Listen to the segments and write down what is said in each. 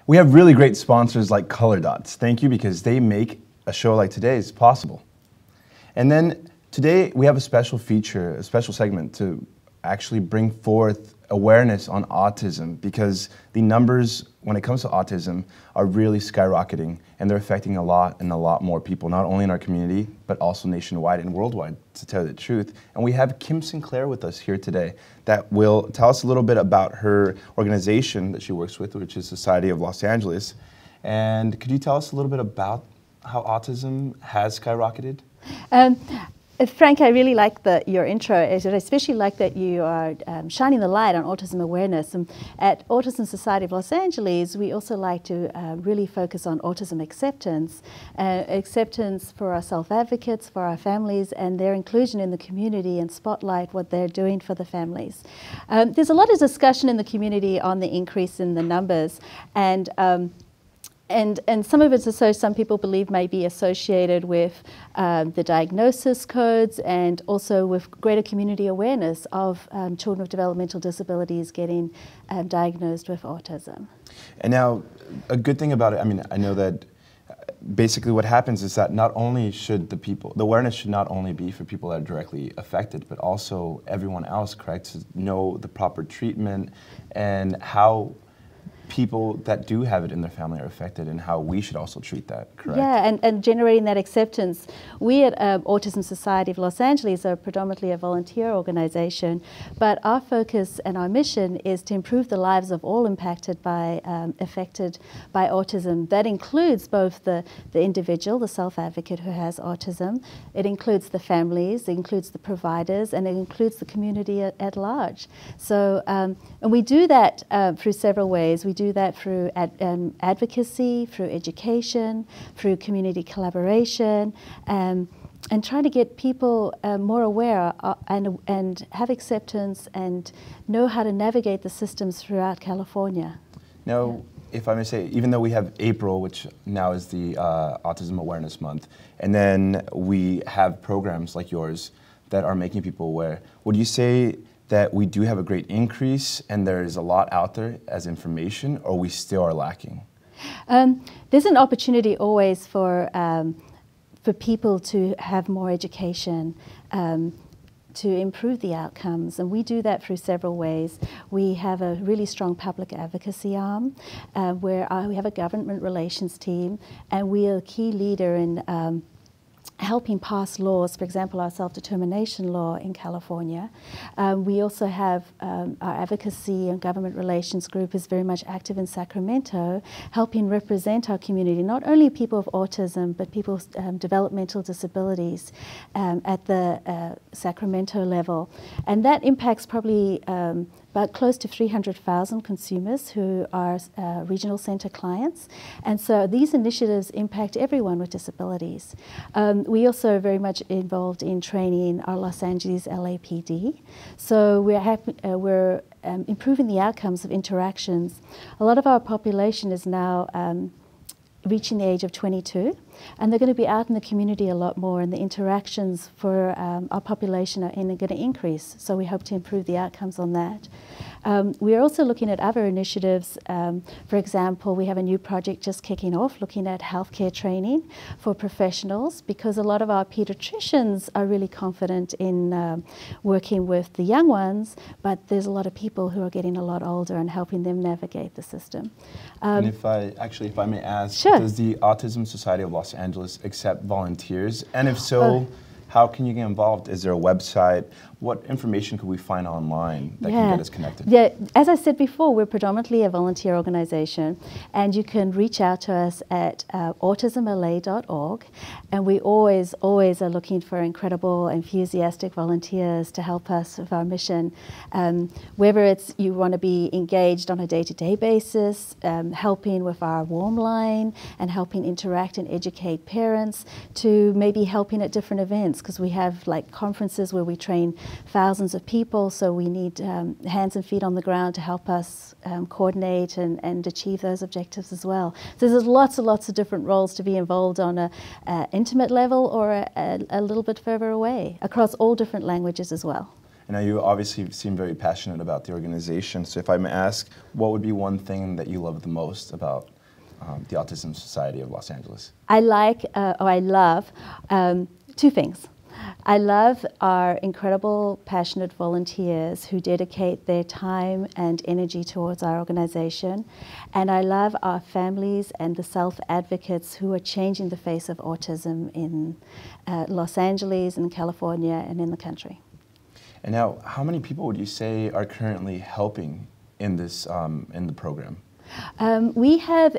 We have really great sponsors like Color Dots. Thank you, because they make a show like today's possible. And then today we have a special feature, a special segment to actually bring forth awareness on autism, because the numbers when it comes to autism are really skyrocketing, and they're affecting a lot more people, not only in our community, but also nationwide and worldwide, to tell you the truth. And we have Kim Sinclair with us here today that will tell us a little bit about her organization that she works with, which is Society of Los Angeles. And could you tell us a little bit about how autism has skyrocketed? Frank, I really like your intro. I especially like that you are shining the light on autism awareness. And at Autism Society of Los Angeles, we also like to really focus on autism acceptance, acceptance for our self-advocates, for our families, and their inclusion in the community, and spotlight what they're doing for the families. There's a lot of discussion in the community on the increase in the numbers, and some of it's some people believe may be associated with the diagnosis codes, and also with greater community awareness of children with developmental disabilities getting diagnosed with autism. And now, a good thing about it, I mean, I know that basically what happens is that not only should the awareness should not only be for people that are directly affected, but also everyone else, correct, to know the proper treatment and how people that do have it in their family are affected, and how we should also treat that, correct? Yeah, and generating that acceptance. We at Autism Society of Los Angeles are predominantly a volunteer organization, but our focus and our mission is to improve the lives of all affected by autism. That includes both the individual, the self-advocate who has autism, it includes the families, it includes the providers, and it includes the community at large. So, and we do that through several ways. We do that through advocacy, through education, through community collaboration, and trying to get people more aware and have acceptance and know how to navigate the systems throughout California. Now, if I may say, even though we have April, which now is the Autism Awareness Month, and then we have programs like yours that are making people aware, would you say that we do have a great increase and there's a lot out there as information, or we still are lacking? There's an opportunity always for people to have more education, to improve the outcomes, and we do that through several ways. We have a really strong public advocacy arm where we have a government relations team, and we are a key leader in helping pass laws, for example, our self-determination law in California. We also have our advocacy and government relations group is very much active in Sacramento, helping represent our community, not only people with autism, but people with developmental disabilities at the Sacramento level. And that impacts probably about close to 300,000 consumers who are regional center clients. And so these initiatives impact everyone with disabilities. We also are very much involved in training our Los Angeles LAPD. So we're improving the outcomes of interactions. A lot of our population is now reaching the age of 22, and they're going to be out in the community a lot more, and the interactions for our population are going to increase, so we hope to improve the outcomes on that. We are also looking at other initiatives. For example, we have a new project just kicking off looking at healthcare training for professionals, because a lot of our pediatricians are really confident in working with the young ones, but there's a lot of people who are getting a lot older and helping them navigate the system. And if I may ask, sure. Does the Autism Society of Los Angeles accept volunteers? And if so, how can you get involved? Is there a website? What information could we find online that can get us connected? Yeah, as I said before, we're predominantly a volunteer organization, and you can reach out to us at autismla.org, and we always are looking for incredible, enthusiastic volunteers to help us with our mission. Whether it's you want to be engaged on a day-to-day basis, helping with our warm line and helping interact and educate parents, to maybe helping at different events, because we have like conferences where we train thousands of people, so we need hands and feet on the ground to help us coordinate and achieve those objectives as well. So there's lots and lots of different roles to be involved on an intimate level or a little bit further away, across all different languages as well. And now you obviously seem very passionate about the organization. So if I may ask, what would be one thing that you love the most about the Autism Society of Los Angeles? I love two things. I love our incredible, passionate volunteers who dedicate their time and energy towards our organization. And I love our families and the self-advocates who are changing the face of autism in Los Angeles, in California, and in the country. And now, how many people would you say are currently helping in this in the program? We have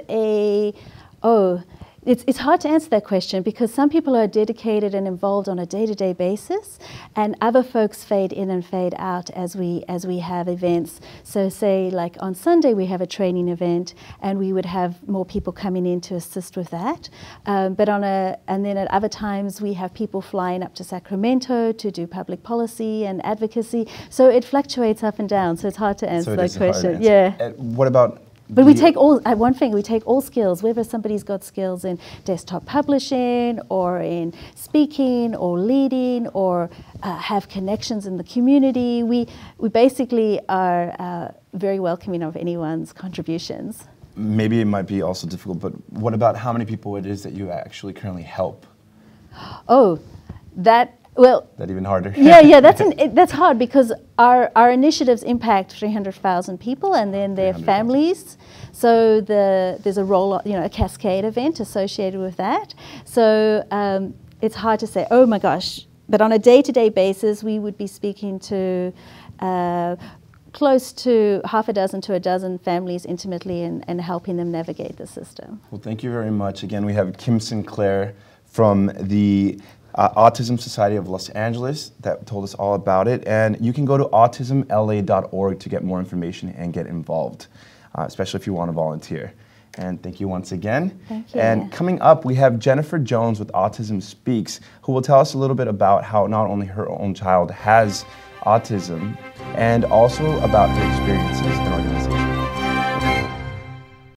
it's hard to answer that question because some people are dedicated and involved on a day-to-day basis, and other folks fade in and fade out as we have events. So say like on Sunday we have a training event and we would have more people coming in to assist with that. And then at other times we have people flying up to Sacramento to do public policy and advocacy. So it fluctuates up and down, so it's hard to answer that question. Yeah. What about But we take all, one thing, we take all skills, whether somebody's got skills in desktop publishing or in speaking or leading or have connections in the community. We basically are very welcoming of anyone's contributions. Maybe it might be also difficult, but what about how many people it is that you actually currently help? Oh, that even harder. Yeah, that's hard because our initiatives impact 300,000 people and then their families. So there's a cascade event associated with that. So it's hard to say, oh my gosh. But on a day-to-day basis, we would be speaking to close to half a dozen to a dozen families intimately and helping them navigate the system. Well, thank you very much. Again, we have Kim Sinclair from the Autism Society of Los Angeles that told us all about it. And you can go to autismla.org to get more information and get involved, especially if you want to volunteer. And thank you once again. Thank you. And coming up, we have Jennifer Jones with Autism Speaks, who will tell us a little bit about how not only her own child has autism, and also about her experiences in organization.